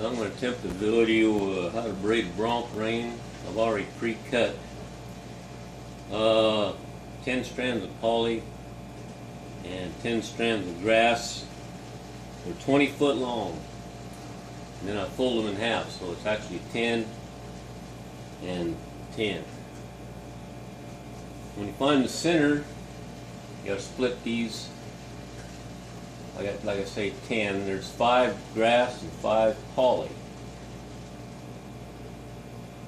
I'm going to attempt a video how to braid bronc rein. I've already pre-cut 10 strands of poly and 10 strands of grass. They're 20 foot long, and then I fold them in half, so it's actually 10 and 10. When you find the center, you got to split these. I got, like I say, 10. There's 5 grass and 5 poly.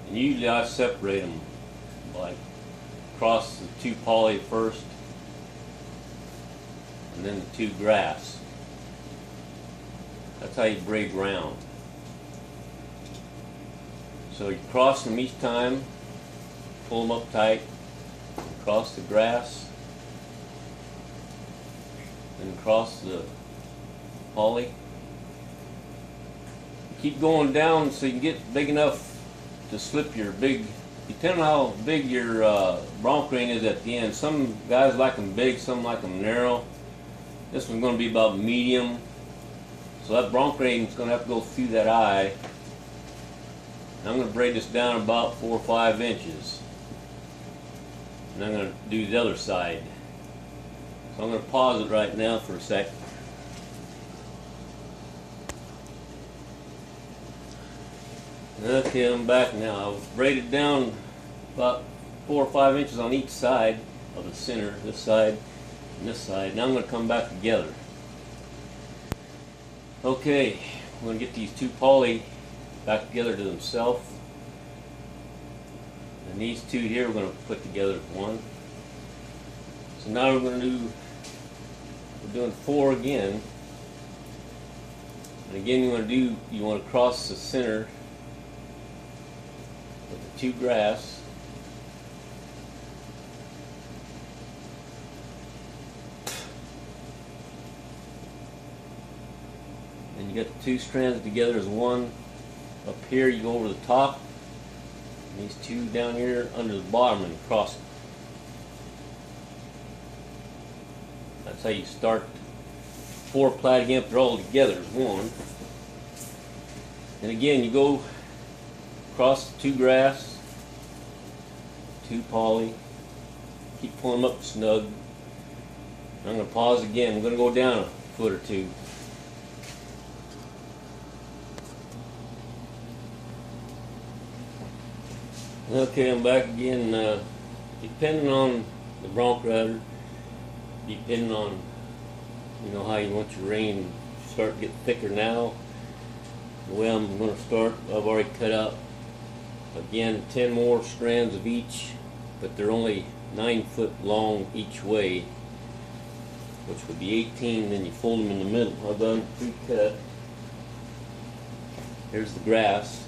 And usually I separate them, like cross the 2 poly first, and then the 2 grass. That's how you braid round. So you cross them each time, pull them up tight, cross the grass, and cross the poly. Keep going down so you can get big enough to slip your big, depending on how big your bronc rein is at the end. Some guys like them big, some like them narrow. This one's going to be about medium. So that bronc rein is going to have to go through that eye. And I'm going to braid this down about 4 or 5 inches. And I'm going to do the other side. So I'm going to pause it right now for a sec. Okay, I'm back now. I've braided down about 4 or 5 inches on each side of the center, this side and this side. Now I'm going to come back together. Okay, I'm going to get these 2 poly back together to themselves. And these 2 here we're going to put together as one. So now we're doing 4 again. And again you want to cross the center with the 2 grass. And you got the 2 strands together as one. Up here you go over the top. And these 2 down here under the bottom and cross them. That's how you start 4 plait again, if they're all together as one. And again, you go across the 2 grass, 2 poly, keep pulling them up snug. I'm going to pause again. I'm going to go down a foot or 2. Okay, I'm back again. Depending on the bronc rider, depending on how you want your rein to start to get thicker now. The way I'm going to start, I've already cut out again 10 more strands of each, but they're only 9 foot long each way, which would be 18. Then you fold them in the middle. I've done pre-cut. Here's the grass.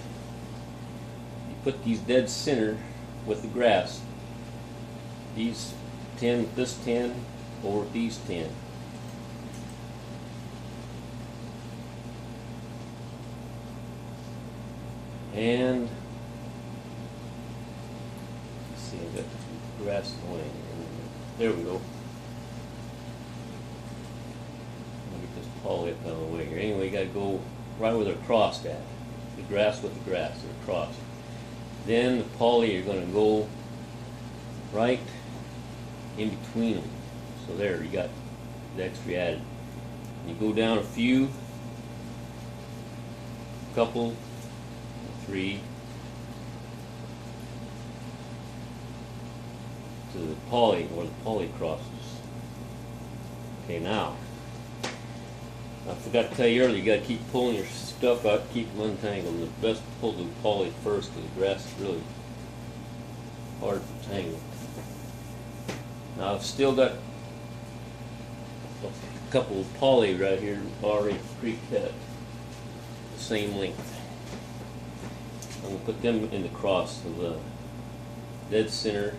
You put these dead center with the grass. These 10 with this 10 over these 10. And let's see, I've got the grass going. There we go. I'll get this poly up out of the way here. Anyway, you got to go right where they're crossed at. The grass with the grass, they're crossed. Then the poly, you're going to go right in between them. So there, you got the extra added. You go down a few, couple, 3 to the poly, where the poly crosses. Okay, now I forgot to tell you earlier, you got to keep pulling your stuff out, keep them untangled. It's best to pull the poly first, because the grass is really hard to tangle. Now I've still got a couple of poly right here already pre-cut, the same length. I'm going to put them in the cross of the dead center.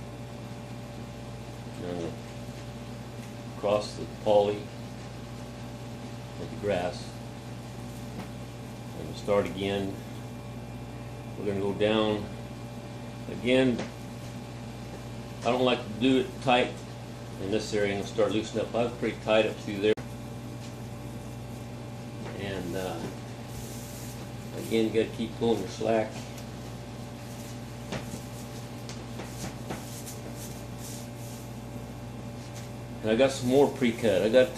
And I'm going to cross the poly with the grass. I'm going to start again. We're going to go down again. I don't like to do it tight in this area. I'm going to start loosening up. I was pretty tight up through there. And Again, you got to keep pulling your slack. And I got some more pre-cut. I got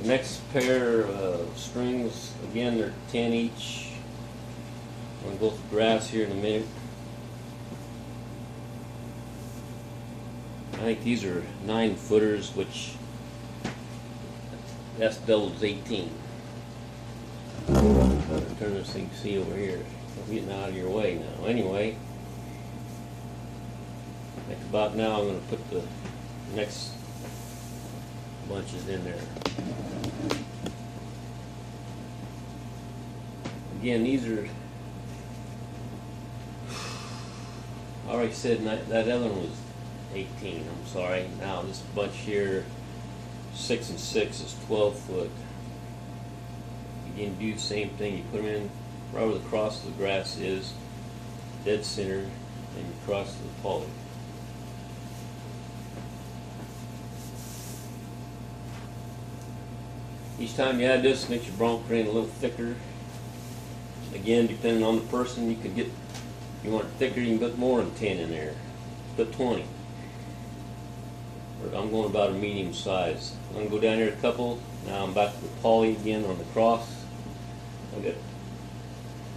the next pair of strings. Again, they're 10 each. I'm going to go through grass here in a minute. I think these are 9-footers, which that's doubled as 18. Turn this thing to see over here. I'm getting out of your way now. Anyway, like about now, I'm going to put the next bunches in there. Again, these are, I already said that other one was 18, I'm sorry. Now this bunch here, 6 and 6 is 12 foot. Again, do the same thing. You put them in right where the cross of the grass is, dead center, and you cross the poly. Each time you add this, makes your bronc rein a little thicker. Again, depending on the person, you could get, if you want it thicker, you can put more than 10 in there. Put 20. I'm going about a medium size. I'm going to go down here a couple. Now I'm back to the poly again on the cross. I've got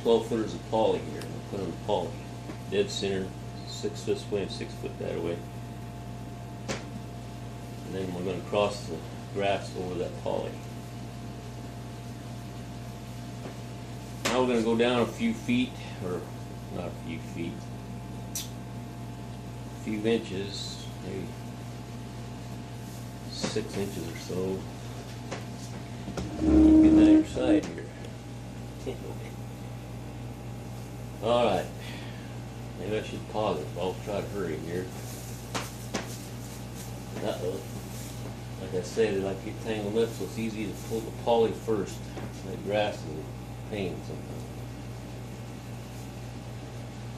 12 footers of poly here. I'm going to put on the poly. Dead center, 6 foot this way and 6 foot that way. And then we're going to cross the grass over that poly. Now we're going to go down a few feet, or not a few feet, a few inches, maybe 6 inches or so. Get that your side here. Alright, maybe I should pause it. I'll try to hurry here. Uh-oh. Like I said, they like to get tangled up, so it's easy to pull the poly first. That grass is a pain sometimes.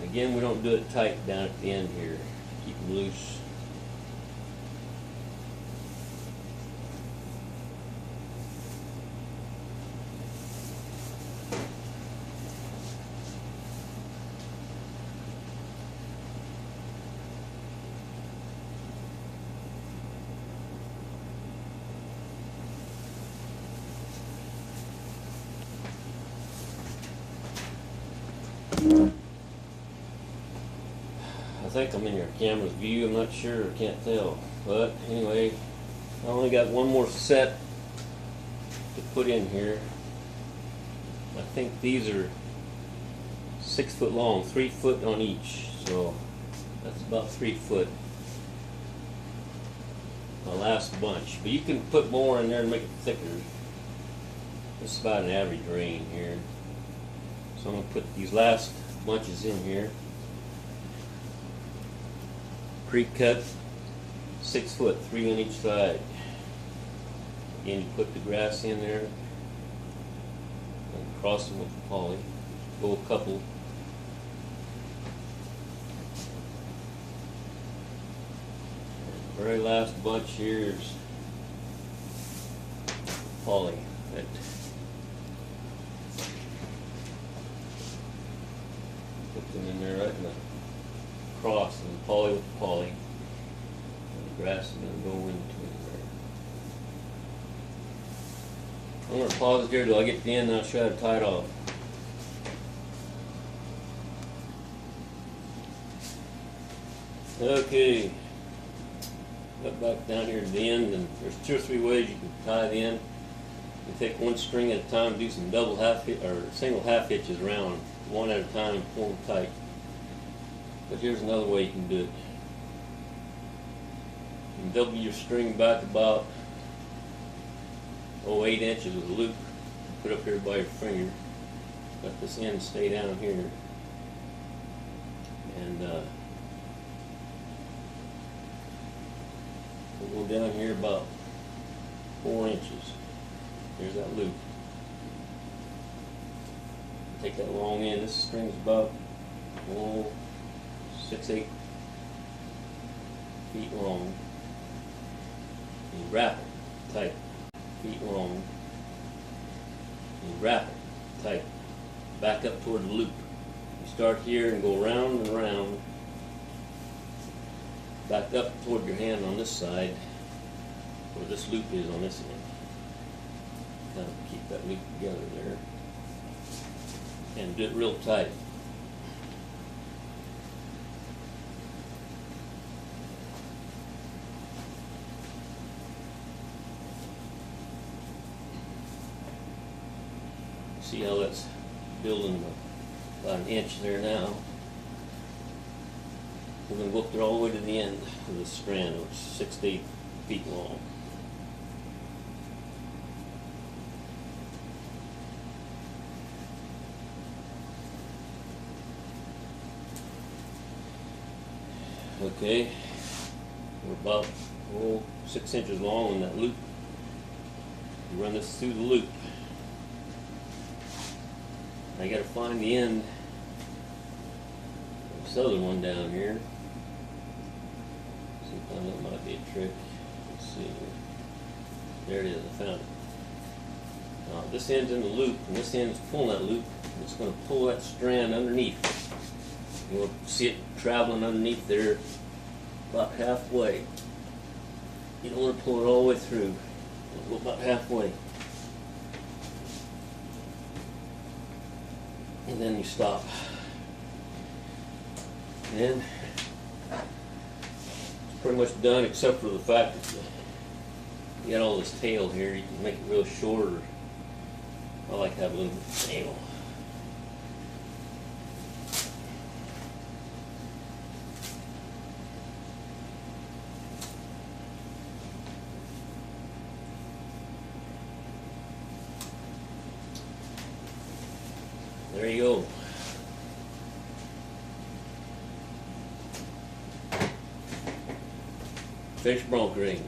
Again, we don't do it tight down at the end here. Keep them loose. I think I'm in your camera's view, I'm not sure, I can't tell. But anyway, I only got one more set to put in here. I think these are 6 foot long, 3 foot on each, so that's about 3 foot. The last bunch, but you can put more in there to make it thicker. This is about an average rein here. So I'm going to put these last bunches in here. Pre-cut, 6 foot, 3 on each side. Again, you put the grass in there and cross them with the poly. Go a couple. The very last bunch here is poly. Right. Put them in there right in the cross and the poly with the poly. And the grass is going to go into there. I'm going to pause it here till I get to the end and I'll show you how to tie it off. Okay. Got back down here to the end, and there's 2 or 3 ways you can tie the end. You take one string at a time, do some double half hitch or single half hitches around, one at a time, and pull them tight. But here's another way you can do it. You can double your string back about 8 inches with a loop. Put up here by your finger. Let this end stay down here. And we'll go down here about 4 inches. Here's that loop. Take that long end. This string's about 6, 8 feet long. You wrap it tight. Feet long. You wrap it tight. back up toward the loop. You start here and go round and round, back up toward your hand on this side, where this loop is on this end. Kind of keep that loop together there, and do it real tight. See how that's building about an inch there now. We're going to go up there all the way to the end of the strand, which is 6 to 8 feet long. Okay, we're about 6 inches long in that loop. You run this through the loop. I got to find the end of this other one down here. Sometimes that might be a trick. Let's see. There it is. I found it. Now this end's in the loop, and this end is pulling that loop. And it's going to pull that strand underneath. You'll see it traveling underneath there about halfway. You don't want to pull it all the way through. Go about halfway. And then you stop. And it's pretty much done, except for the fact that you got all this tail here. You can make it real short, or I like to have a little bit of tail. There you go. Fish bronc ring.